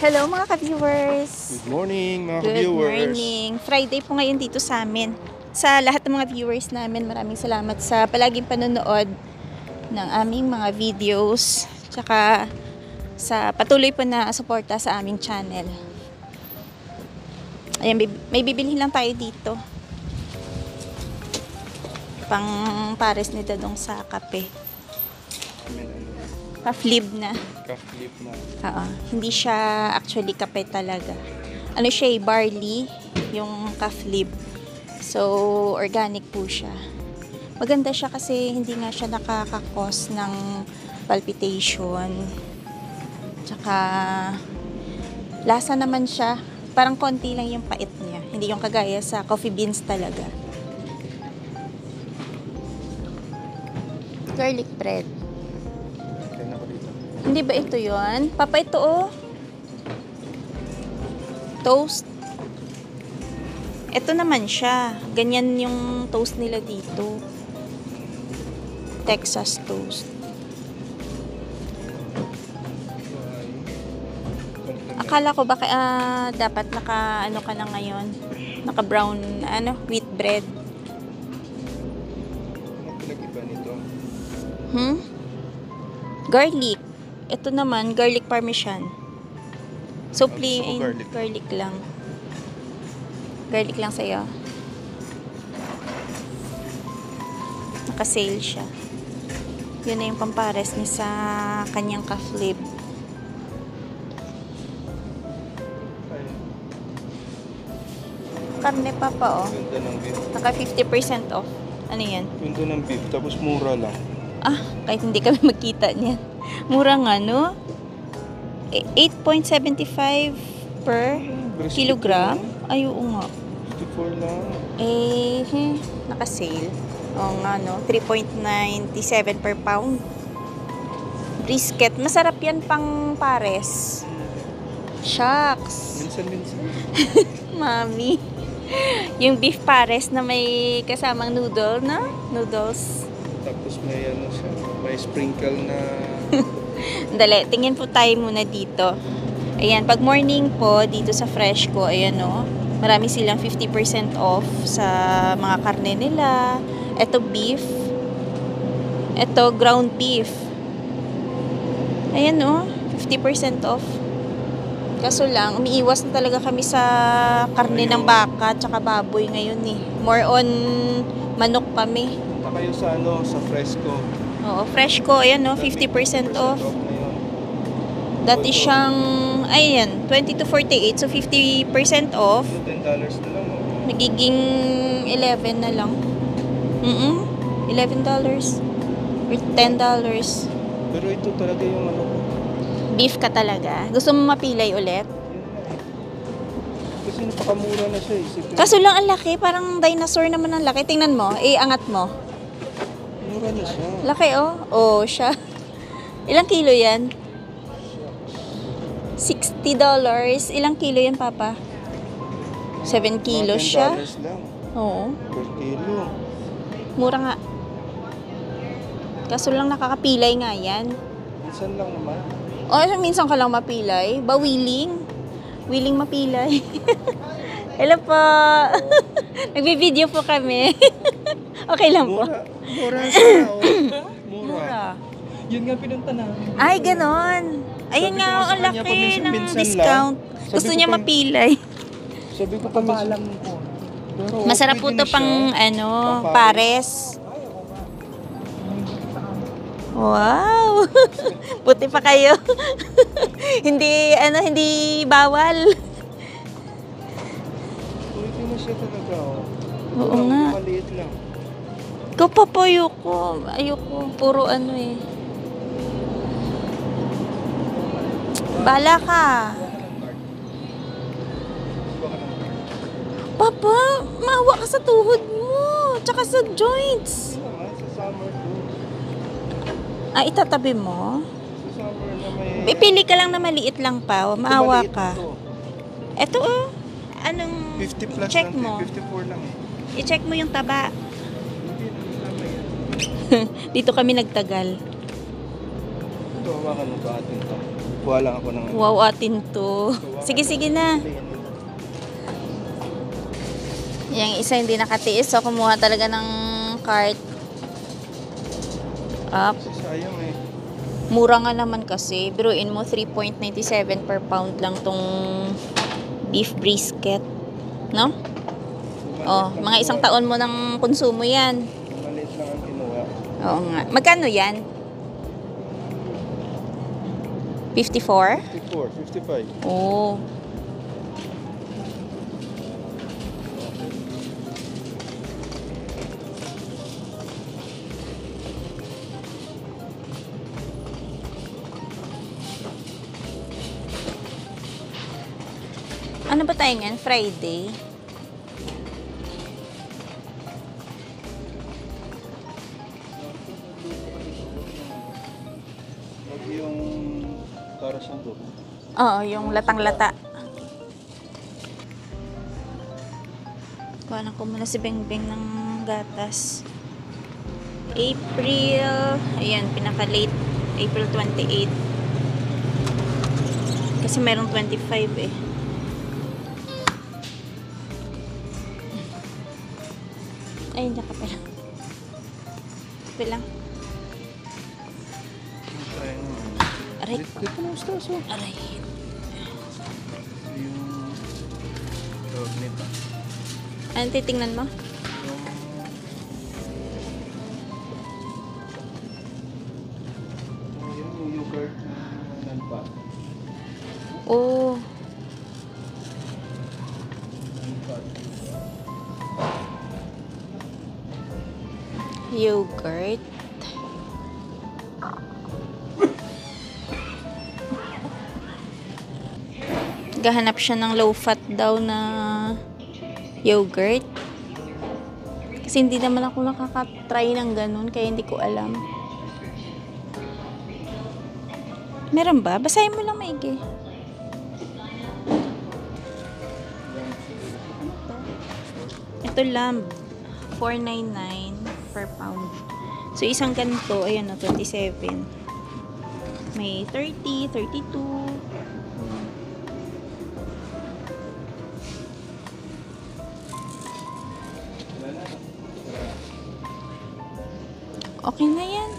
Hello mga ka-viewers! Good morning mga Good viewers. morning! Friday po ngayon dito sa amin. Sa lahat ng mga viewers namin, maraming salamat sa palaging panonood ng aming mga videos. Tsaka sa patuloy po na suporta sa aming channel. Ayan, may bibilhin lang tayo dito. Pang pares ni Dadong sa kape. Half-lib na. Ka-flip na. Oo. Hindi siya actually kape talaga. Ano siya, barley, yung calf-lib. So, organic po siya. Maganda siya kasi hindi nga siya nakaka-cause ng palpitation. Tsaka, lasa naman siya. Parang konti lang yung pait niya. Hindi yung kagaya sa coffee beans talaga. Garlic bread. Hindi ba ito yon? Papa, ito oh. Toast. Ito naman siya. Ganyan yung toast nila dito. Texas toast. Akala ko baka dapat naka ano ka na ngayon. Naka brown wheat bread. Ano pinag-iba nito? Garlic. Ito naman, garlic parmesan. So, plain garlic lang. Garlic lang sa'yo. Naka-sale siya. Yun na yung pampares niya sa kanyang calf-lib. Karne pa oh. Ganda ng beef. Naka 50% off. Ano yan? Ganda ng beef, tapos mura lang. Kahit hindi kami magkita niyan. Mura nga, no? 8.75 per kilogram. Ay, oo nga. 54 lang. Naka-sale. Oo nga, no? 3.97 per pound. Brisket. Masarap yan pang pares. Shucks. Minsan. Mami. Yung beef pares na may kasamang noodles. Tapos may siya, may sprinkle na. Dali, tingin po tayo muna dito. Ayan, pag morning po, dito sa Freshco, ayan o, marami silang 50% off sa mga karne nila. Ito beef. Ito ground beef. Ayan o, 50% off. Kaso lang, umiiwas na talaga kami sa karne ng baka at baboy ngayon eh. More on manok kami. Punta kayo sa sa Fresco. Oo, Freshco, ayan o, 50% off. Dati siyang, ayan, 20 to 48. So, 50% off. $10 na lang. Nagiging 11 na lang. $11. Or $10. Pero ito talaga yung Beef ka talaga. Gusto mo mapilay ulit? Kasi napakamura na siya eh. Kaso lang ang laki. Parang dinosaur naman ang laki. Tingnan mo. Angat mo. Mura na siya. Laki oh. Oo, siya. Ilang kilo yan? $60. Ilang kilo yan, Papa? 7 kilos siya. $10 lang. Oo. Per kilo. Mura nga. Kaso lang nakakapilay nga yan. Minsan lang naman. Minsan ka lang mapilay. Willing mapilay. Hello po. Nagbi-video po kami. Okay lang po. Mura siya. Mura. Yun nga pinunta namin. Ay, ganon. Ayun nga, ang laki ng discount. Gusto niya mapilay. Sabi ko pa Paalam ko. Masarap po to pang pares. Wow. Buti pa kayo. hindi bawal. Pwede na siya talaga. Oo nga. Maliit lang. Ikaw pa po, ayoko. Puro eh. Bala ka. Papa, maawa ka sa tuhod mo. Tsaka sa joints. Sa summer to. Itatabi mo? Sa summer na may... Pipili ka lang na maliit lang pa. Maawa Maliit ka. to. Eto Anong... 50 plus check lang. mo. 54 lang eh. I-check mo yung taba. Hindi naman yan. Dito kami nagtagal. Ito, hawakan mo ba atin to? Kuha lang ako ng... Wow, atin to. Sige, sige na. Yung isa hindi nakatiis, so kumuha talaga ng cart. Up. Sayang eh. Mura nga naman kasi. Biruin mo, 3.97 per pound lang tong beef brisket. No? Oh, mga isang taon mo ng konsumo yan. Maliit lang ang kinuha. Oo nga. Magkano yan? 54? 54, 55. Oo. Ano ba tayo ngayon? Friday? Huwag yung para sa do. Oo, yung latang-lata. Kuhanan ko muna si Bengbeng ng gatas. April, ayan, pinaka-late. April 28. Kasi merong 25 eh. Ay, hindi ka pala. Pala. Sayang. Aray. Dito na ustas oh. Aray. Yung... Tawag nito. Ano titingnan mo? Yung yogurt na non-fat. Oh, Non-fat. yogurt. Gahanap siya ng low-fat daw na yogurt. Kasi hindi naman ako nakaka-try ng ganun, kaya hindi ko alam. Meron ba? Basahin mo lang maigi. Ito lamb. 4.99 per pound. So, isang ganito, ayan na, 27. May 30, 32. Okay na yan.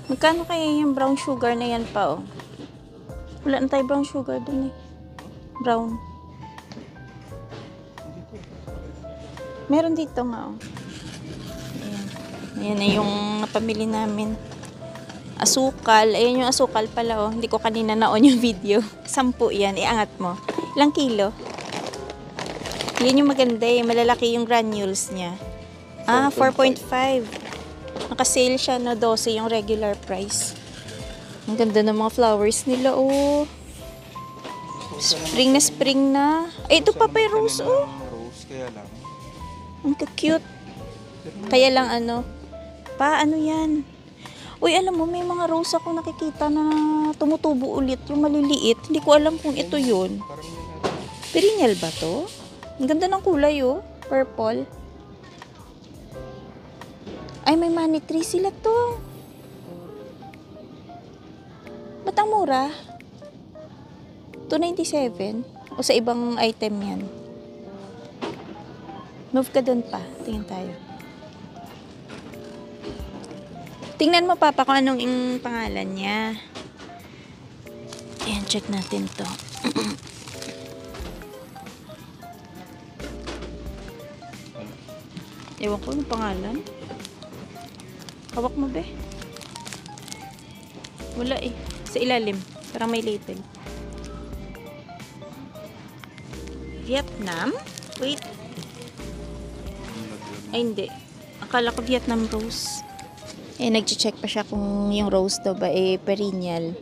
Magkano kaya yung brown sugar na yan pa, oh? Wala na tayo brown sugar dun eh. Brown. Meron dito nga, oh. Ayan. Ayan na yung napamili namin. Asukal. Ayan yung asukal pala, oh. Hindi ko kanina na-on yung video. 10 yan. Iangat mo. Ilang kilo? Yan yung maganda eh. Malalaki yung granules niya. Ah, 4.5. Naka-sale siya na 12 yung regular price. Ang ganda ng mga flowers nila, oh. Spring na spring na. Ay, ito pa pa yung rose, oh. Rose, kaya lang. Ang cute. Kaya lang ano. Pa, ano yan? Uy, alam mo, may mga rose ako nakikita na tumutubo ulit. Yung maliliit. Hindi ko alam kung ito yun. Parang yun natin. Perennial ba to? Ang ganda ng kulay, oh. Purple. Ay, may money tree sila to. Ba't ang mura? 297? O sa ibang item yan? Move ka dun pa. Tingin tayo. Tingnan mo, Papa, kung anong yung pangalan niya. Ayan, check natin to. Ewan ko yung pangalan. Hawak mo, be. Wala eh. Sa ilalim. Parang may label. Vietnam? Wait. Ay, hindi. Akala ko Vietnam rose. Eh, nag-check pa siya kung yung rose daw ba eh perennial.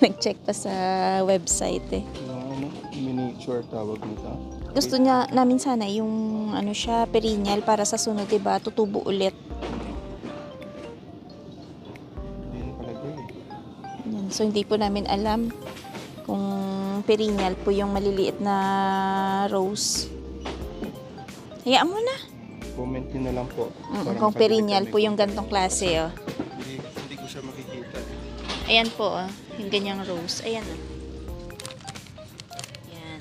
Nag-check pa sa website eh. Yung ano, miniature tawag nito. Gusto niya namin sana yung ano siya, perennial para sa sunod, diba? Tutubo ulit. So, hindi po namin alam kung perennial po yung maliliit na rose. Hayaan mo na. Comment nyo na lang po. Para Kung makabili perennial kami. po yung gantong klase, oh. Hindi ko siya makikita. Ayan po, oh. Yung ganyang rose. Ayan, oh. Yan.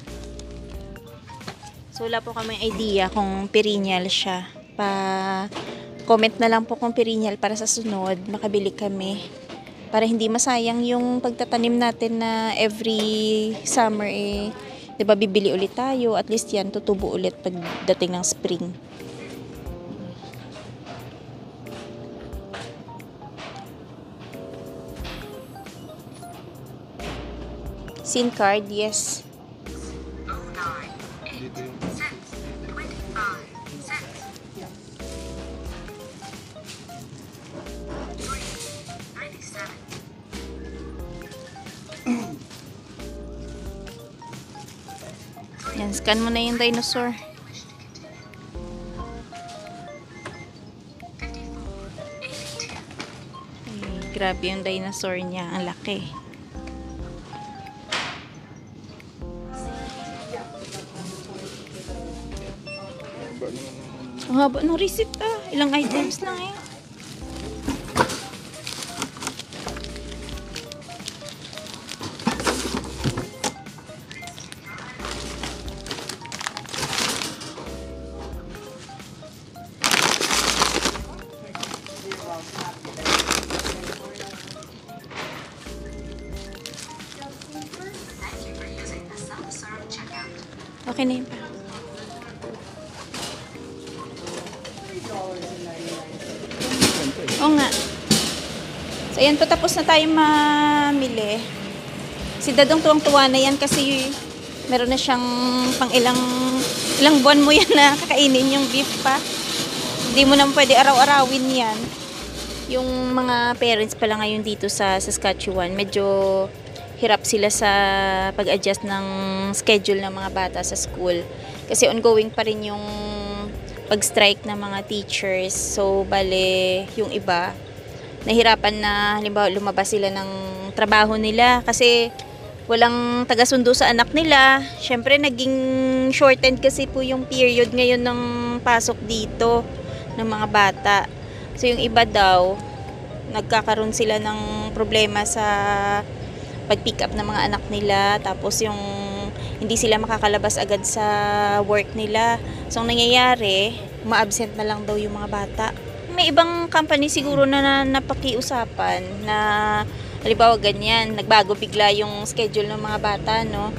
So, wala po kami idea kung perennial siya. Comment na lang po kung perennial para sa sunod. Makabili kami. Para hindi masayang yung pagtatanim natin na every summer eh. 'Di ba bibili ulit tayo. At least yan, tutubo ulit pagdating ng spring. SIM card, yes. Dito yung Yan, scan mo na yung dinosaur. Ay, grabe yung dinosaur niya. Ang laki. ba naman Ang haba ng receipt ah. Ilang items lang eh. Okay na yun pa. Oo nga. So, ayan po, tapos na tayo mamili. Si Dadong tuwang-tuwa na yan kasi meron na siyang pang ilang buwan mo yan na kakainin yung beef pa. Hindi mo naman pwede araw-arawin yan. Yung mga parents pala ngayon dito sa Saskatchewan, medyo hirap sila sa pag-adjust ng schedule ng mga bata sa school. Kasi ongoing pa rin yung pag-strike ng mga teachers. So, bale, yung iba, nahirapan na, halimbawa, lumabas sila ng trabaho nila kasi walang taga-sundo sa anak nila. Siyempre, naging shortened kasi po yung period ngayon ng pasok dito ng mga bata. So, yung iba daw, nagkakaroon sila ng problema sa pag-pick up ng mga anak nila. Tapos, yung hindi sila makakalabas agad sa work nila. So, ang nangyayari, ma-absent na lang daw yung mga bata. May ibang company siguro na napakiusapan na halimbawa ganyan, nagbago bigla yung schedule ng mga bata, no?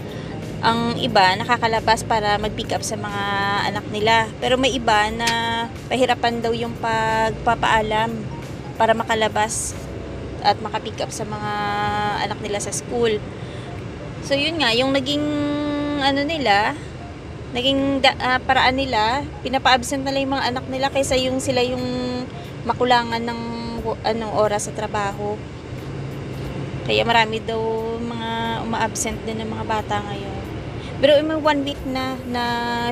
Ang iba, nakakalabas para mag-pick up sa mga anak nila. Pero may iba na pahirapan daw yung pagpapaalam para makalabas at makapick up sa mga anak nila sa school. So, yun nga, yung naging paraan nila, pinapa-absent na lang yung mga anak nila kaysa yung sila yung makulangan ng oras sa trabaho. Kaya marami daw mga uma-absent din ng mga bata ngayon. Pero may 1 week na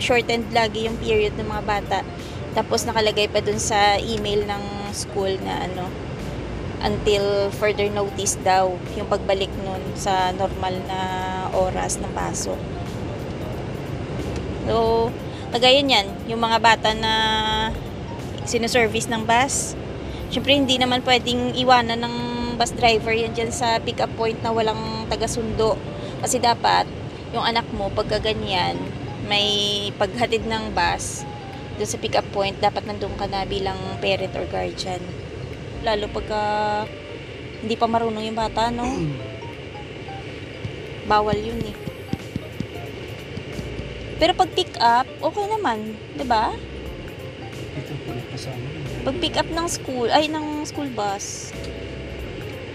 shortened lagi yung period ng mga bata. Tapos nakalagay pa dun sa email ng school na until further notice daw yung pagbalik nun sa normal na oras ng pasok. So, kagaya niyan, yung mga bata na sinuservice ng bus, syempre hindi naman pwedeng iwanan ng bus driver yan dyan sa pick-up point na walang taga-sundo. Kasi dapat, yung anak mo, pagka ganyan, may paghatid ng bus, doon sa pick-up point, dapat nandun ka na bilang parent or guardian. Lalo pagka hindi pa marunong yung bata, no? Bawal yun eh. Pero pag pick up, okay naman, 'di ba? Ito po kasama. Pag pick up ng school bus.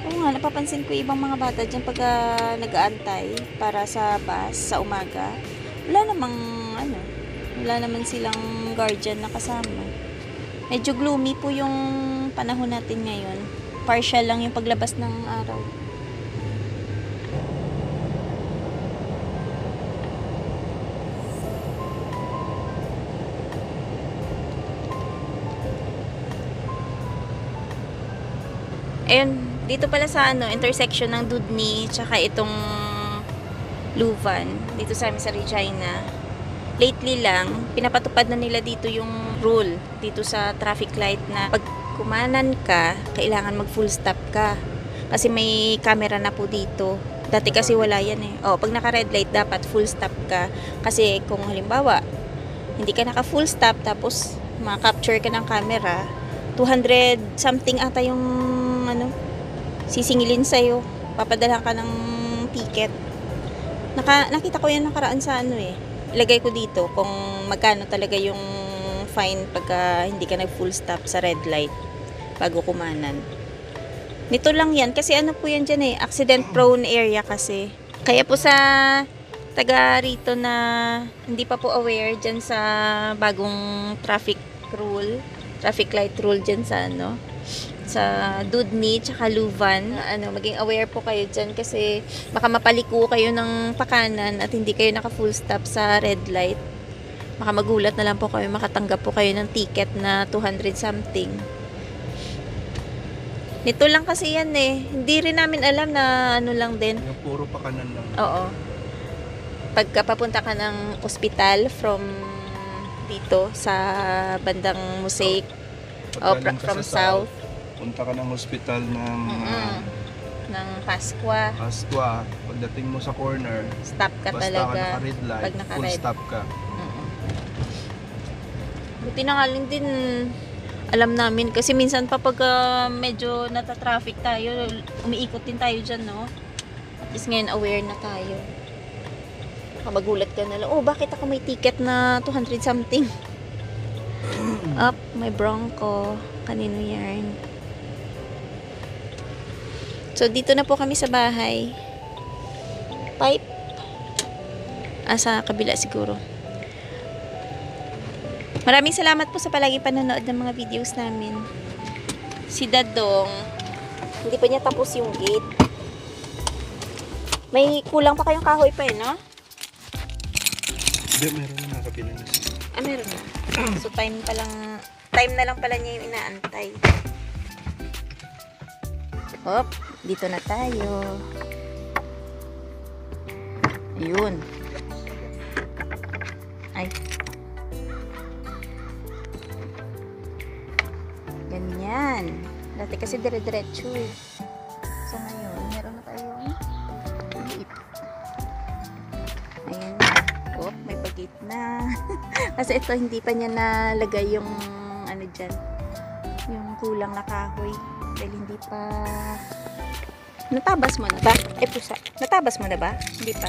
Oo nga, napapansin ko ibang mga bata dyan pagka nag-aantay para sa bus sa umaga. Wala naman silang guardian na kasama. Medyo gloomy po yung panahon natin ngayon. Partial lang yung paglabas ng araw. Ayun, Dito pala sa intersection ng Dudni tsaka itong Luvan, dito sa amin sa Regina. Lately lang, pinapatupad na nila dito yung rule dito sa traffic light na pag kumanan ka, kailangan mag full stop ka. Kasi may camera na po dito. Dati kasi wala yan eh. Pag naka red light, dapat full stop ka. Kasi kung halimbawa, hindi ka naka full stop tapos ma-capture ka ng camera, 200 something ata yung sisingilin sa'yo. Papadala ka ng ticket. Nakita ko yan nakaraan sa ilagay ko dito kung magkano talaga yung fine pagka hindi ka nag full stop sa red light bago kumanan. Nito lang yan kasi po yan dyan accident prone area kasi. Kaya po sa taga rito na hindi pa po aware dyan sa bagong traffic light rule dyan sa sa Dudni tsaka Luvan, maging aware po kayo dyan kasi baka mapaliko kayo ng pakanan at hindi kayo naka full stop sa red light. Baka magulat na lang po kayo, makatanggap po kayo ng ticket na 200 something. Nito lang kasi yan hindi rin namin alam na lang din. Yung puro pakanan lang. Oo. Pagka papunta ka ng ospital from dito sa bandang Mosaic from south, punta ka ng hospital ng ng Pascua. Pagdating mo sa corner, Stop ka basta talaga. ka naka-red light, Pag naka full red. stop ka. Buti na nga lang din alam namin kasi minsan pa pag medyo nata-traffic tayo, umiikot din tayo dyan, no? At least ngayon aware na tayo. Magulat ka na lang, bakit ako may ticket na 200 something? May Bronco. Kanino yan? So, dito na po kami sa bahay. Pipe. Sa kabila siguro. Maraming salamat po sa palagi panonood ng mga videos namin. Si Dadong, hindi pa niya tapos yung gate. May kulang pa kayong kahoy pa no? Hindi, meron na nakabila na siya. Meron na. So, time na lang pala niya yung inaantay. Dito na tayo. Ayun. Ay. Ganyan. Dati kasi dire-diretso So, ngayon, meron na tayong liit. Ayan. May pagit na. Kasi ito, hindi pa niya nalagay yung dyan. Yung kulang na kahoy. Dahil hindi pa... Natabas mo na ba? Pusa. Natabas mo na ba? Hindi pa.